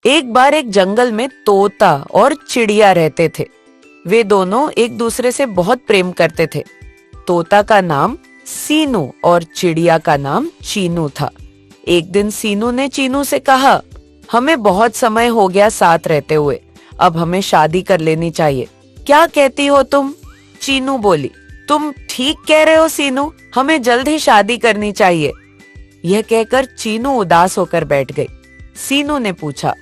एक बार एक जंगल में तोता और चिड़िया रहते थे। वे दोनों एक दूसरे से बहुत प्रेम करते थे। तोता का नाम सीनू और चिड़िया का नाम चीनू था। एक दिन सीनू ने चीनू से कहा, हमें बहुत समय हो गया साथ रहते हुए, अब हमें शादी कर लेनी चाहिए। क्या कहती हो तुम? चीनू बोली। तुम ठीक कह रहे हो सीनू, हमें जल्द ही शादी करनी चाहिए। यह कहकर चीनू उदास होकर बैठ गई। सीनू ने पूछा,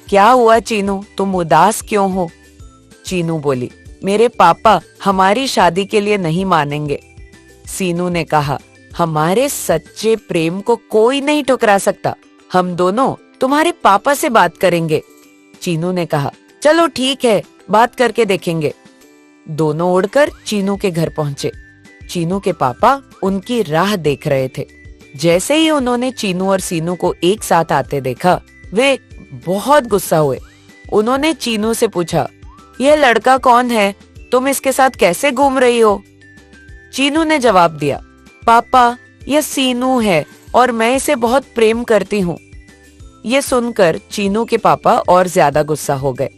क्या हुआ चीनू, तुम उदास क्यों हो? चीनू बोली, मेरे पापा हमारी शादी के लिए नहीं मानेंगे। सीनू ने कहा, हमारे सच्चे प्रेम को कोई नहीं ठुकरा सकता, हम दोनों तुम्हारे पापा से बात करेंगे। चीनू ने कहा, चलो ठीक है, बात करके देखेंगे। दोनों उड़कर चीनू के घर पहुंचे। चीनू के पापा उनकी राह देख रहे थे। जैसे ही उन्होंने चीनू और सीनू को एक साथ आते देखा, वे बहुत गुस्सा हुए। उन्होंने चीनू से पूछा, यह लड़का कौन है? तुम इसके साथ कैसे घूम रही हो? चीनू ने जवाब दिया, पापा यह सीनू है और मैं इसे बहुत प्रेम करती हूँ। ये सुनकर चीनू के पापा और ज्यादा गुस्सा हो गए।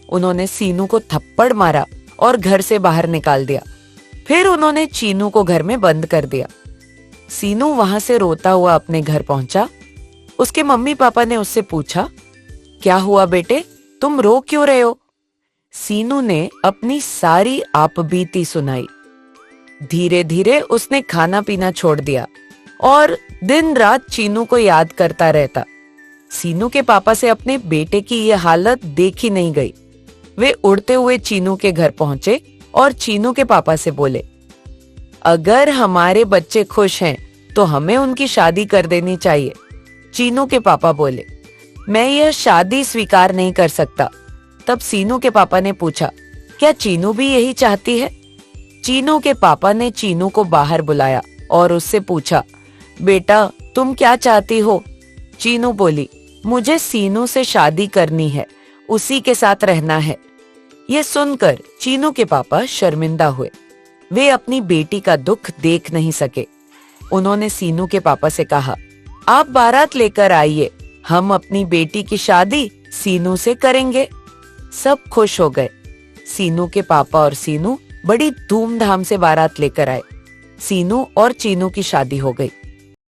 उन्होंने सीनू को थप्पड़ मारा और घर से बाहर निकाल दिया। फिर उन्होंने चीनू को घर में बंद कर दिया। सीनू वहां से रोता हुआ अपने घर पहुंचा। उसके मम्मी पापा ने उससे पूछा, क्या हुआ बेटे, तुम रो क्यों रहे हो? सीनू ने अपनी सारी आपबीती सुनाई। धीरे धीरे उसने खाना पीना छोड़ दिया और दिन रात चीनू को याद करता रहता। सीनू के पापा से अपने बेटे की यह हालत देखी नहीं गई। वे उड़ते हुए चीनू के घर पहुंचे और चीनू के पापा से बोले, अगर हमारे बच्चे खुश हैं तो हमें उनकी शादी कर देनी चाहिए। चीनू के पापा बोले, मैं यह शादी स्वीकार नहीं कर सकता। तब सीनू के पापा ने पूछा, क्या चीनू भी यही चाहती है? चीनू के पापा ने चीनू को बाहर बुलाया और उससे पूछा, बेटा तुम क्या चाहती हो? चीनू बोली, मुझे सीनू से शादी करनी है, उसी के साथ रहना है। यह सुनकर चीनू के पापा शर्मिंदा हुए। वे अपनी बेटी का दुख देख नहीं सके। उन्होंने सीनू के पापा से कहा, आप बारात लेकर आइए, हम अपनी बेटी की शादी सीनू से करेंगे। सब खुश हो गए। सीनू के पापा और सीनू बड़ी धूमधाम से बारात लेकर आए। सीनू और चीनू की शादी हो गई।